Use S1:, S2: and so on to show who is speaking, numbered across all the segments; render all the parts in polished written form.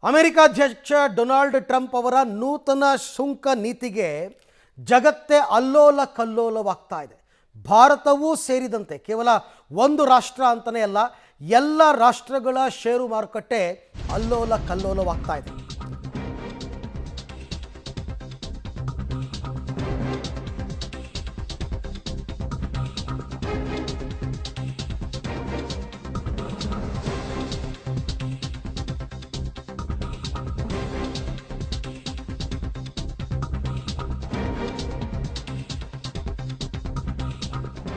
S1: America ಅಧ್ಯಕ್ಷ Donald Trump ಅವರ ನೂತನ ಸುಂಕ ನೀತಿಗೆ ಜಗತ್ತೇ ಅಲ್ಲೋಲ ಕಲ್ಲೋಲವಾಗ್ತಾ ಇದೆ. ಭಾರತವೂ ಸೇರಿದಂತೆ ಕೇವಲ ಒಂದು ರಾಷ್ಟ್ರ ಅಂತಲೇ ಅಲ್ಲ, ಎಲ್ಲ ರಾಷ್ಟ್ರಗಳ ಷೇರು ಮಾರುಕಟ್ಟೆ ಅಲ್ಲೋಲ ಕಲ್ಲೋಲವಾಗ್ತಾ ಇದೆ.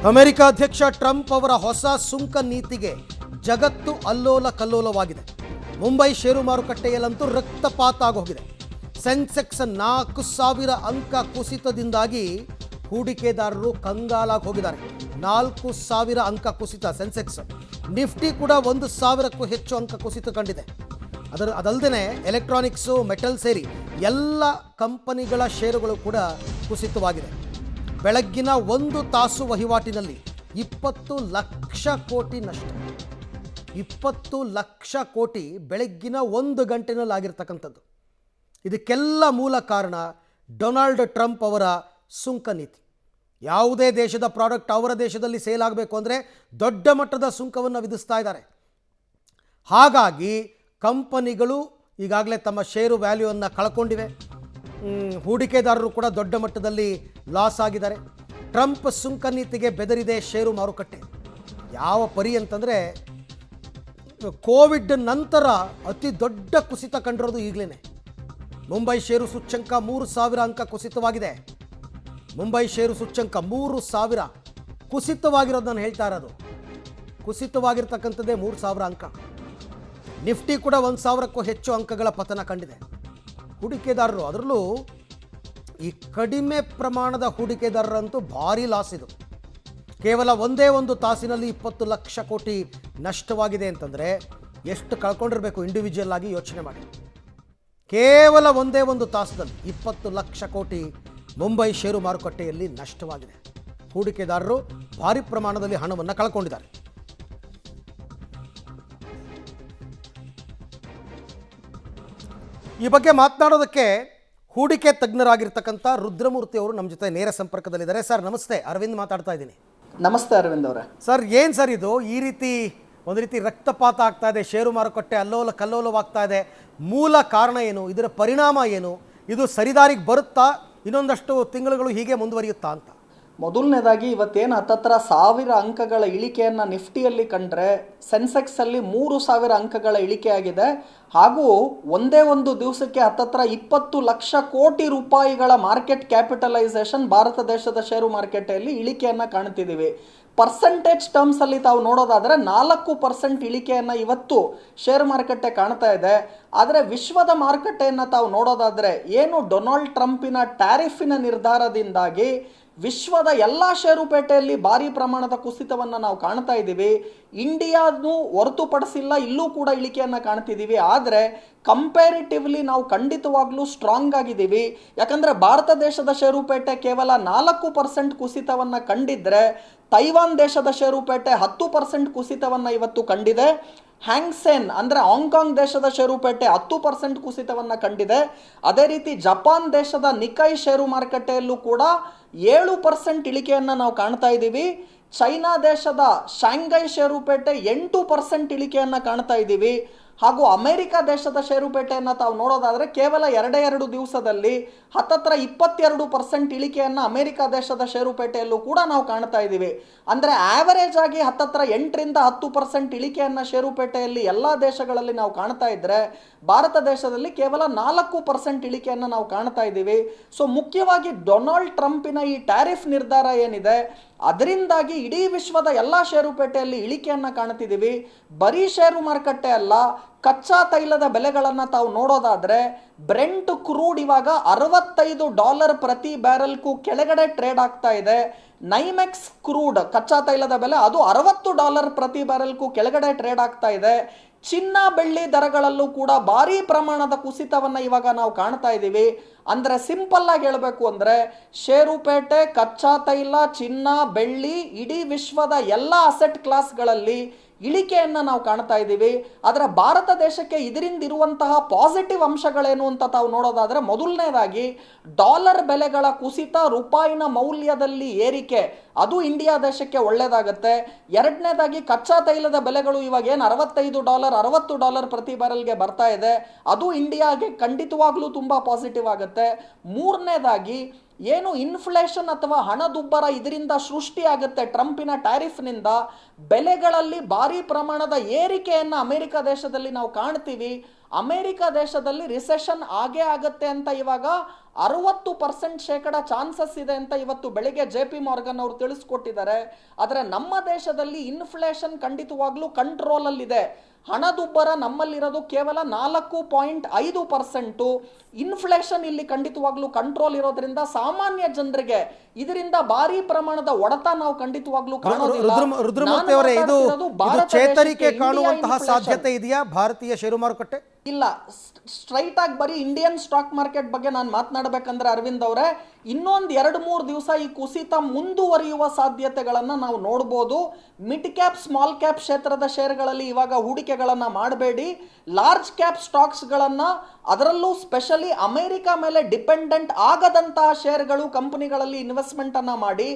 S1: ಅಮೆರಿಕ ಅಧ್ಯಕ್ಷ ಟ್ರಂಪ್ ಅವರ ಹೊಸ ಸುಂಕ ನೀತಿಗೆ ಜಗತ್ತು ಅಲ್ಲೋಲ ಕಲ್ಲೋಲವಾಗಿದೆ. ಮುಂಬೈ ಷೇರು ಮಾರುಕಟ್ಟೆಯಲ್ಲಂತೂ ರಕ್ತಪಾತ ಆಗೋಗಿದೆ. ಸೆನ್ಸೆಕ್ಸ್ 4,000 ಅಂಕ ಕುಸಿತದಿಂದಾಗಿ ಹೂಡಿಕೆದಾರರು ಕಂಗಾಲಾಗಿ ಹೋಗಿದ್ದಾರೆ. 4,000 ಅಂಕ ಕುಸಿತ ಸೆನ್ಸೆಕ್ಸ್. ನಿಫ್ಟಿ ಕೂಡ 1,000ಕ್ಕೂ ಹೆಚ್ಚು ಅಂಕ ಕುಸಿತ ಕಂಡಿದೆ. ಅದಲ್ಲದೆ ಎಲೆಕ್ಟ್ರಾನಿಕ್ಸು, ಮೆಟಲ್ ಸೇರಿ ಎಲ್ಲ ಕಂಪನಿಗಳ ಷೇರುಗಳು ಕೂಡ ಕುಸಿತವಾಗಿದೆ. ಬೆಳಗ್ಗಿನ 1 ತಾಸು ವಹಿವಾಟಿನಲ್ಲಿ 20 ಲಕ್ಷ ಕೋಟಿ ನಷ್ಟ. 20 ಲಕ್ಷ ಕೋಟಿ ಬೆಳಗ್ಗಿನ 1 ಗಂಟೆನಲ್ಲಿ ಆಗಿರ್ತಕ್ಕಂಥದ್ದು. ಇದಕ್ಕೆಲ್ಲ ಮೂಲ ಕಾರಣ ಡೊನಾಲ್ಡ್ ಟ್ರಂಪ್ ಅವರ ಸುಂಕ ನೀತಿ. ಯಾವುದೇ ದೇಶದ ಪ್ರಾಡಕ್ಟ್ ಅವರ ದೇಶದಲ್ಲಿ ಸೇಲ್ ಆಗಬೇಕು ಅಂದರೆ ದೊಡ್ಡ ಮಟ್ಟದ ಸುಂಕವನ್ನು ವಿಧಿಸ್ತಾ ಇದ್ದಾರೆ. ಹಾಗಾಗಿ ಕಂಪನಿಗಳು ಈಗಾಗಲೇ ತಮ್ಮ ಷೇರು ವ್ಯಾಲ್ಯೂವನ್ನು ಕಳ್ಕೊಂಡಿವೆ. ಹೂಡಿಕೆದಾರರು ಕೂಡ ದೊಡ್ಡ ಮಟ್ಟದಲ್ಲಿ ಲಾಸ್ ಆಗಿದ್ದಾರೆ. ಟ್ರಂಪ್ ಸುಂಕ ನೀತಿಗೆ ಬೆದರಿದೆ ಷೇರು ಮಾರುಕಟ್ಟೆ. ಯಾವ ಪರಿ ಅಂತಂದರೆ, ಕೋವಿಡ್ ನಂತರ ಅತಿ ದೊಡ್ಡ ಕುಸಿತ ಕಂಡಿರೋದು ಈಗಲೇ. ಮುಂಬೈ ಷೇರು ಸೂಚ್ಯಂಕ 3,000 ಅಂಕ ಕುಸಿತವಾಗಿದೆ. ಮುಂಬೈ ಷೇರು ಸೂಚ್ಯಂಕ 3,000 ಕುಸಿತವಾಗಿರೋದು ನಾನು ಹೇಳ್ತಾ ಇರೋದು. ಕುಸಿತವಾಗಿರ್ತಕ್ಕಂಥದ್ದೇ 3,000 ಅಂಕ. ನಿಫ್ಟಿ ಕೂಡ 1,000ಕ್ಕೂ ಹೆಚ್ಚು ಅಂಕಗಳ ಪತನ ಕಂಡಿದೆ. ಹೂಡಿಕೆದಾರರು, ಅದರಲ್ಲೂ ಈ ಕಡಿಮೆ ಪ್ರಮಾಣದ ಹೂಡಿಕೆದಾರರಂತೂ ಭಾರಿ ಲಾಸ್ ಇದು. ಕೇವಲ ಒಂದೇ 1 ತಾಸಿನಲ್ಲಿ 20 ಲಕ್ಷ ಕೋಟಿ ನಷ್ಟವಾಗಿದೆ ಅಂತಂದರೆ ಎಷ್ಟು ಕಳ್ಕೊಂಡಿರಬೇಕು ಇಂಡಿವಿಜುವಲ್ ಆಗಿ ಯೋಚನೆ ಮಾಡಿ. ಕೇವಲ ಒಂದೇ 1 ತಾಸದಲ್ಲಿ 20 ಲಕ್ಷ ಕೋಟಿ ಮುಂಬೈ ಷೇರು ಮಾರುಕಟ್ಟೆಯಲ್ಲಿ ನಷ್ಟವಾಗಿದೆ. ಹೂಡಿಕೆದಾರರು ಭಾರಿ ಪ್ರಮಾಣದಲ್ಲಿ ಹಣವನ್ನು ಕಳ್ಕೊಂಡಿದ್ದಾರೆ. ಈ ಬಗ್ಗೆ ಮಾತನಾಡೋದಕ್ಕೆ ಹೂಡಿಕೆ ತಜ್ಞರಾಗಿರ್ತಕ್ಕಂಥ ರುದ್ರಮೂರ್ತಿ ಅವರು ನಮ್ಮ ಜೊತೆ ನೇರ ಸಂಪರ್ಕದಲ್ಲಿದ್ದಾರೆ. ಸರ್ ನಮಸ್ತೆ, ಅರವಿಂದ್ ಮಾತಾಡ್ತಾ ಇದ್ದೀನಿ.
S2: ನಮಸ್ತೆ ಅರವಿಂದ್ ಅವರೇ.
S1: ಸರ್, ಏನು ಸರ್ ಇದು? ಈ ರೀತಿ ಒಂದು ರೀತಿ ರಕ್ತಪಾತ ಆಗ್ತಾ ಇದೆ, ಷೇರು ಮಾರುಕಟ್ಟೆ ಅಲ್ಲೋಲ ಕಲ್ಲೋಲವಾಗ್ತಾ ಇದೆ. ಮೂಲ ಕಾರಣ ಏನು? ಇದರ ಪರಿಣಾಮ ಏನು? ಇದು ಸರಿದಾರಿಗೆ ಬರುತ್ತಾ? ಇನ್ನೊಂದಷ್ಟು ತಿಂಗಳುಗಳು ಹೀಗೆ ಮುಂದುವರಿಯುತ್ತಾ ಅಂತ?
S2: ಮೊದಲನೇದಾಗಿ ಇವತ್ತೇನು 10,000 ಅಂಕಗಳ ಇಳಿಕೆಯನ್ನು ನಿಫ್ಟಿಯಲ್ಲಿ ಕಂಡ್ರೆ, ಸೆನ್ಸೆಕ್ಸಲ್ಲಿ 3,000 ಅಂಕಗಳ ಇಳಿಕೆ ಆಗಿದೆ. ಹಾಗೂ ಒಂದೇ ಒಂದು ದಿವಸಕ್ಕೆ 20 ಲಕ್ಷ ಕೋಟಿ ರೂಪಾಯಿಗಳ ಮಾರ್ಕೆಟ್ ಕ್ಯಾಪಿಟಲೈಸೇಷನ್ ಭಾರತ ದೇಶದ ಷೇರು ಮಾರುಕಟ್ಟೆಯಲ್ಲಿ ಇಳಿಕೆಯನ್ನು ಕಾಣ್ತಿದ್ದೀವಿ. ಪರ್ಸೆಂಟೇಜ್ ಟರ್ಮ್ಸಲ್ಲಿ ತಾವು ನೋಡೋದಾದರೆ 4% ಇಳಿಕೆಯನ್ನು ಇವತ್ತು ಷೇರು ಮಾರುಕಟ್ಟೆ ಕಾಣ್ತಾ ಇದೆ. ಆದರೆ ವಿಶ್ವದ ಮಾರುಕಟ್ಟೆಯನ್ನು ತಾವು ನೋಡೋದಾದರೆ, ಏನು ಡೊನಾಲ್ಡ್ ಟ್ರಂಪಿನ ಟ್ಯಾರಿಫಿನ ನಿರ್ಧಾರದಿಂದಾಗಿ ವಿಶ್ವದ ಎಲ್ಲ ಷೇರುಪೇಟೆಯಲ್ಲಿ ಭಾರಿ ಪ್ರಮಾಣದ ಕುಸಿತವನ್ನು ನಾವು ಕಾಣ್ತಾ ಇದ್ದೀವಿ. ಇಂಡಿಯಾನು ಹೊರತುಪಡಿಸಿಲ್ಲ, ಇಲ್ಲೂ ಕೂಡ ಇಳಿಕೆಯನ್ನು ಕಾಣ್ತಿದ್ದೀವಿ. ಆದರೆ ಕಂಪೇರಿಟಿವ್ಲಿ ನಾವು ಖಂಡಿತವಾಗ್ಲೂ ಸ್ಟ್ರಾಂಗ್ ಆಗಿದ್ದೀವಿ. ಯಾಕಂದರೆ ಭಾರತ ದೇಶದ ಷೇರುಪೇಟೆ ಕೇವಲ 4% ಕುಸಿತವನ್ನು ಕಂಡಿದ್ದರೆ, ತೈವಾನ್ ದೇಶದ ಷೇರುಪೇಟೆ 10% ಕುಸಿತವನ್ನು ಇವತ್ತು ಕಂಡಿದೆ. ಹ್ಯಾಂಗ್ಸೆನ್ ಅಂದರೆ ಹಾಂಗ್ಕಾಂಗ್ ದೇಶದ ಷೇರುಪೇಟೆ 10% ಕುಸಿತವನ್ನು ಕಂಡಿದೆ. ಅದೇ ರೀತಿ ಜಪಾನ್ ದೇಶದ ನಿಕೈ ಷೇರು ಮಾರುಕಟ್ಟೆಯಲ್ಲೂ ಕೂಡ 7% ಇಳಿಕೆಯನ್ನು ನಾವು ಕಾಣ್ತಾ ಇದ್ದೀವಿ. ಚೈನಾ ದೇಶದ ಶಾಂಘೈ ಷೇರುಪೇಟೆ 8% ಇಳಿಕೆಯನ್ನು ಕಾಣ್ತಾ ಇದ್ದೀವಿ. ಹಾಗೂ ಅಮೆರಿಕ ದೇಶದ ಷೇರುಪೇಟೆಯನ್ನು ತಾವು ನೋಡೋದಾದರೆ ಕೇವಲ 2 ದಿವಸದಲ್ಲಿ 22% ಇಳಿಕೆಯನ್ನು ಅಮೆರಿಕ ದೇಶದ ಷೇರುಪೇಟೆಯಲ್ಲೂ ಕೂಡ ನಾವು ಕಾಣ್ತಾ ಇದ್ದೀವಿ. ಅಂದರೆ ಆವರೇಜ್ ಆಗಿ 8ರಿಂದ 10% ಇಳಿಕೆಯನ್ನು ಷೇರುಪೇಟೆಯಲ್ಲಿ ಎಲ್ಲ ದೇಶಗಳಲ್ಲಿ ನಾವು ಕಾಣ್ತಾ ಇದ್ದರೆ, ಭಾರತ ದೇಶದಲ್ಲಿ ಕೇವಲ 4% ಇಳಿಕೆಯನ್ನು ನಾವು ಕಾಣ್ತಾ ಇದ್ದೀವಿ. ಸೊ ಮುಖ್ಯವಾಗಿ ಡೊನಾಲ್ಡ್ ಟ್ರಂಪಿನ ಈ ಟ್ಯಾರಿಫ್ ನಿರ್ಧಾರ ಏನಿದೆ, ಅದರಿಂದಾಗಿ ಇಡೀ ವಿಶ್ವದ ಎಲ್ಲ ಷೇರುಪೇಟೆಯಲ್ಲಿ ಇಳಿಕೆಯನ್ನು ಕಾಣ್ತಿದ್ದೀವಿ. ಬರೀ ಷೇರು ಮಾರುಕಟ್ಟೆ ಅಲ್ಲ, ಕಚ್ಚಾ ತೈಲದ ಬೆಲೆಗಳನ್ನು ತಾವು ನೋಡೋದಾದರೆ, ಬ್ರೆಂಟ್ ಕ್ರೂಡ್ ಇವಾಗ $65 ಪ್ರತಿ ಬ್ಯಾರೆಲ್ಗೂ ಕೆಳಗಡೆ ಟ್ರೇಡ್ ಆಗ್ತಾ ಇದೆ. ನೈಮೆಕ್ಸ್ ಕ್ರೂಡ್ ಕಚ್ಚಾ ತೈಲದ ಬೆಲೆ ಅದು $60 ಪ್ರತಿ ಬ್ಯಾರೆಲ್ಗೂ ಕೆಳಗಡೆ ಟ್ರೇಡ್ ಆಗ್ತಾ ಇದೆ. ಚಿನ್ನ ಬೆಳ್ಳಿ ದರಗಳಲ್ಲೂ ಕೂಡ ಭಾರಿ ಪ್ರಮಾಣದ ಕುಸಿತವನ್ನು ಇವಾಗ ನಾವು ಕಾಣ್ತಾ ಇದ್ದೀವಿ. ಅಂದರೆ ಸಿಂಪಲ್ ಆಗಿ ಹೇಳಬೇಕು ಅಂದರೆ, ಷೇರುಪೇಟೆ, ಕಚ್ಚಾ ತೈಲ, ಚಿನ್ನ, ಬೆಳ್ಳಿ, ಇಡೀ ವಿಶ್ವದ ಎಲ್ಲ ಅಸೆಟ್ ಕ್ಲಾಸ್ಗಳಲ್ಲಿ ಇಳಿಕೆಯನ್ನು ನಾವು ಕಾಣ್ತಾ ಇದ್ದೀವಿ. ಆದರೆ ಭಾರತ ದೇಶಕ್ಕೆ ಇದರಿಂದ ಇರುವಂತಹ ಪಾಸಿಟಿವ್ ಅಂಶಗಳೇನು ಅಂತ ತಾವು ನೋಡೋದಾದರೆ, ಮೊದಲನೇದಾಗಿ ಡಾಲರ್ ಬೆಲೆಗಳ ಕುಸಿತ, ರೂಪಾಯಿನ ಮೌಲ್ಯದಲ್ಲಿ ಏರಿಕೆ, ಅದು ಇಂಡಿಯಾ ದೇಶಕ್ಕೆ ಒಳ್ಳೆಯದಾಗುತ್ತೆ. ಎರಡನೇದಾಗಿ ಕಚ್ಚಾ ತೈಲದ ಬೆಲೆಗಳು ಇವಾಗ ಏನು $65 $60 ಪ್ರತಿ ಬ್ಯಾರೆಲ್ಗೆ ಬರ್ತಾ ಇದೆ, ಅದು ಇಂಡಿಯಾಗೆ ಖಂಡಿತವಾಗ್ಲೂ ತುಂಬ ಪಾಸಿಟಿವ್ ಆಗುತ್ತೆ. ಮೂರನೇದಾಗಿ ಏನು ಇನ್ಫ್ಲೇಷನ್ ಅಥವಾ ಹಣದುಬ್ಬರ ಇದರಿಂದ ಸೃಷ್ಟಿಯಾಗುತ್ತೆ ಟ್ರಂಪಿನ ಟ್ಯಾರಿಫ್ನಿಂದ, ಬೆಲೆಗಳಲ್ಲಿ ಭಾರಿ ಪ್ರಮಾಣದ ಏರಿಕೆಯನ್ನು ಅಮೆರಿಕ ದೇಶದಲ್ಲಿ ನಾವು ಕಾಣ್ತೀವಿ. ಅಮೆರಿಕ ದೇಶದಲ್ಲಿ ರಿಸೆಷನ್ ಆಗೇ ಆಗುತ್ತೆ ಅಂತ ಇವಾಗ 60% ಚಾನ್ಸಸ್ ಇದೆ ಅಂತ ಇವತ್ತು ಬೆಳಿಗ್ಗೆ JP Morgan ಅವರು ತಿಳಿಸ್ಕೊಟ್ಟಿದ್ದಾರೆ. ಆದರೆ ನಮ್ಮ ದೇಶದಲ್ಲಿ ಇನ್ಫ್ಲೇಷನ್ ಖಂಡಿತವಾಗ್ಲೂ ಕಂಟ್ರೋಲಲ್ಲಿದೆ. ಹಣದುಬ್ಬರ ನಮ್ಮಲ್ಲಿರೋದು ಕೇವಲ 4.5%. ಇನ್ಫ್ಲೇಷನ್ ಇಲ್ಲಿ ಖಂಡಿತವಾಗ್ಲೂ ಕಂಟ್ರೋಲ್ ಇರೋದ್ರಿಂದ ಸಾಮಾನ್ಯ ಜನರಿಗೆ ಇದರಿಂದ ಭಾರಿ ಪ್ರಮಾಣದ ಹೊಡೆತ ನಾವು ಖಂಡಿತವಾಗ್ಲೂ ಕಾಣೋದಿಲ್ಲ.
S1: ರುದ್ರಮೂರ್ತಿ ಅವರೇ, ಇದು ಚೇತರಿಕೆ ಕಾಣುವಂತಹ ಸಾಧ್ಯತೆ ಇದೆಯಾ ಭಾರತೀಯ ಷೇರು ಮಾರುಕಟ್ಟೆ?
S2: ಇಲ್ಲ, ಸ್ಟ್ರೈಟ್ ಆಗಿ ಬರೀ ಇಂಡಿಯನ್ ಸ್ಟಾಕ್ ಮಾರ್ಕೆಟ್ ಬಗ್ಗೆ ನಾನು ಮಾತನಾಡಬೇಕಂದ್ರೆ ಅರವಿಂದ್ ಅವರೇ, ಇನ್ನೊಂದು 2-3 ದಿವಸ ಈ ಕುಸಿತ ಮುಂದುವರಿಯುವ ಸಾಧ್ಯತೆಗಳನ್ನು ನಾವು ನೋಡ್ಬೋದು. ಮಿಡ್ ಕ್ಯಾಪ್ ಸ್ಮಾಲ್ ಕ್ಯಾಪ್ ಕ್ಷೇತ್ರದ ಷೇರುಗಳಲ್ಲಿ ಇವಾಗ ಹೂಡಿಕೆಗಳನ್ನು ಮಾಡಬೇಡಿ. ಲಾರ್ಜ್ ಕ್ಯಾಪ್ ಸ್ಟಾಕ್ಸ್ಗಳನ್ನು, ಅದರಲ್ಲೂ ಸ್ಪೆಷಲಿ ಅಮೆರಿಕ ಮೇಲೆ ಡಿಪೆಂಡೆಂಟ್ ಆಗದಂತಹ ಷೇರುಗಳು ಕಂಪನಿಗಳಲ್ಲಿ ಇನ್ವೆಸ್ಟ್ಮೆಂಟ್ ಅನ್ನ ಮಾಡಿ.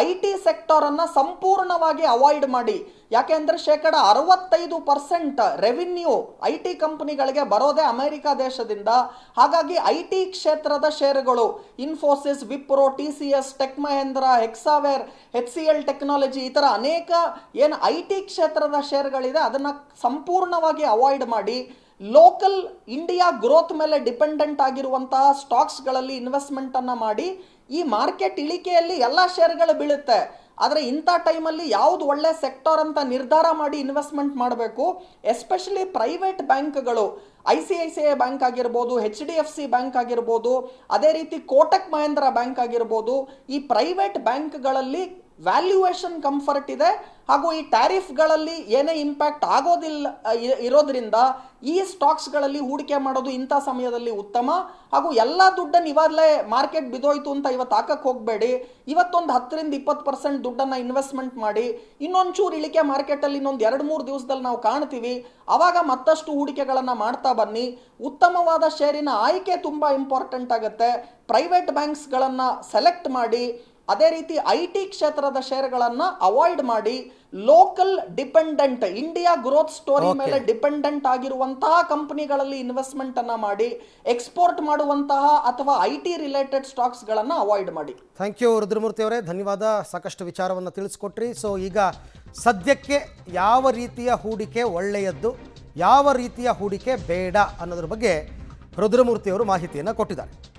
S2: IT ಸೆಕ್ಟರನ್ನು ಸಂಪೂರ್ಣವಾಗಿ ಅವಾಯ್ಡ್ ಮಾಡಿ. ಯಾಕೆಂದರೆ 65% ರೆವಿನ್ಯೂ IT ಕಂಪನಿಗಳಿಗೆ ಬರೋದೇ ಅಮೆರಿಕ ದೇಶದಿಂದ. ಹಾಗಾಗಿ IT ಕ್ಷೇತ್ರದ ಷೇರುಗಳು Infosys, Wipro, TCS, tech Mahindra, Hexaware, HCL technology, ಈ ಥರ ಅನೇಕ ಏನು IT ಕ್ಷೇತ್ರದ ಷೇರುಗಳಿದೆ ಅದನ್ನು ಸಂಪೂರ್ಣವಾಗಿ ಅವಾಯ್ಡ್ ಮಾಡಿ. ಲೋಕಲ್ ಇಂಡಿಯಾ ಗ್ರೋತ್ ಮೇಲೆ ಡಿಪೆಂಡೆಂಟ್ ಆಗಿರುವಂತಹ ಸ್ಟಾಕ್ಸ್ಗಳಲ್ಲಿ ಇನ್ವೆಸ್ಟ್ಮೆಂಟನ್ನು ಮಾಡಿ. ಈ ಮಾರ್ಕೆಟ್ ಇಳಿಕೆಯಲ್ಲಿ ಎಲ್ಲ ಷೇರುಗಳು ಬೀಳುತ್ತೆ, ಆದರೆ ಇಂಥ ಟೈಮಲ್ಲಿ ಯಾವುದು ಒಳ್ಳೆ ಸೆಕ್ಟರ್ ಅಂತ ನಿರ್ಧಾರ ಮಾಡಿ ಇನ್ವೆಸ್ಟ್ಮೆಂಟ್ ಮಾಡಬೇಕು. ಎಸ್ಪೆಷಲಿ ಪ್ರೈವೇಟ್ ಬ್ಯಾಂಕ್ಗಳು, ICICI ಬ್ಯಾಂಕ್ ಆಗಿರ್ಬೋದು, HDFC ಬ್ಯಾಂಕ್ ಆಗಿರ್ಬೋದು, ಅದೇ ರೀತಿ ಕೋಟಕ್ ಮಹೇಂದ್ರ ಬ್ಯಾಂಕ್ ಆಗಿರ್ಬೋದು, ಈ ಪ್ರೈವೇಟ್ ಬ್ಯಾಂಕ್ಗಳಲ್ಲಿ ವ್ಯಾಲ್ಯೂಯೇಷನ್ ಕಂಫರ್ಟ್ ಇದೆ. ಹಾಗೂ ಈ ಟ್ಯಾರಿಫ್ಗಳಲ್ಲಿ ಏನೇ ಇಂಪ್ಯಾಕ್ಟ್ ಆಗೋದಿಲ್ಲ ಇರೋದ್ರಿಂದ ಈ ಸ್ಟಾಕ್ಸ್ಗಳಲ್ಲಿ ಹೂಡಿಕೆ ಮಾಡೋದು ಇಂಥ ಸಮಯದಲ್ಲಿ ಉತ್ತಮ. ಹಾಗೂ ಎಲ್ಲ ದುಡ್ಡನ್ನು ಇವಾಗಲೇ ಮಾರ್ಕೆಟ್ ಬಿದ್ದೋಯ್ತು ಅಂತ ಇವತ್ತು ಹಾಕಕ್ಕೆ ಹೋಗಬೇಡಿ. ಇವತ್ತೊಂದು 10-20% ದುಡ್ಡನ್ನು ಇನ್ವೆಸ್ಟ್ಮೆಂಟ್ ಮಾಡಿ. ಇನ್ನೊಂಚೂರು ಇಳಿಕೆ ಮಾರ್ಕೆಟಲ್ಲಿ ಇನ್ನೊಂದು 2-3 ದಿವಸದಲ್ಲಿ ನಾವು ಕಾಣ್ತೀವಿ. ಆವಾಗ ಮತ್ತಷ್ಟು ಹೂಡಿಕೆಗಳನ್ನು ಮಾಡ್ತಾ ಬನ್ನಿ. ಉತ್ತಮವಾದ ಷೇರಿನ ಆಯ್ಕೆ ತುಂಬ ಇಂಪಾರ್ಟೆಂಟ್ ಆಗುತ್ತೆ. ಪ್ರೈವೇಟ್ ಬ್ಯಾಂಕ್ಸ್ಗಳನ್ನು ಸೆಲೆಕ್ಟ್ ಮಾಡಿ. ಅದೇ ರೀತಿ IT ಕ್ಷೇತ್ರದ ಷೇರುಗಳನ್ನು ಅವಾಯ್ಡ್ ಮಾಡಿ. Local dependent, India growth story ಮೇಲೆ ಡಿಪೆಂಡೆಂಟ್ ಆಗಿರುವಂತಹ ಕಂಪನಿಗಳಲ್ಲಿ ಇನ್ವೆಸ್ಟ್ಮೆಂಟ್ ಅನ್ನ ಮಾಡಿ. ಎಕ್ಸ್ಪೋರ್ಟ್ ಮಾಡುವಂತಹ ಅಥವಾ IT ರಿಲೇಟೆಡ್ ಸ್ಟಾಕ್ಸ್ಗಳನ್ನು ಅವಾಯ್ಡ್ ಮಾಡಿ.
S1: ಥ್ಯಾಂಕ್ ಯು ರುದ್ರಮೂರ್ತಿ ಅವರೇ, ಧನ್ಯವಾದ. ಸಾಕಷ್ಟು ವಿಚಾರವನ್ನು ತಿಳಿಸ್ಕೊಟ್ರಿ. ಸೊ ಈಗ ಸದ್ಯಕ್ಕೆ ಯಾವ ರೀತಿಯ ಹೂಡಿಕೆ ಒಳ್ಳೆಯದ್ದು, ಯಾವ ರೀತಿಯ ಹೂಡಿಕೆ ಬೇಡ ಅನ್ನೋದ್ರ ಬಗ್ಗೆ ರುದ್ರಮೂರ್ತಿ ಅವರು ಮಾಹಿತಿಯನ್ನು ಕೊಟ್ಟಿದ್ದಾರೆ.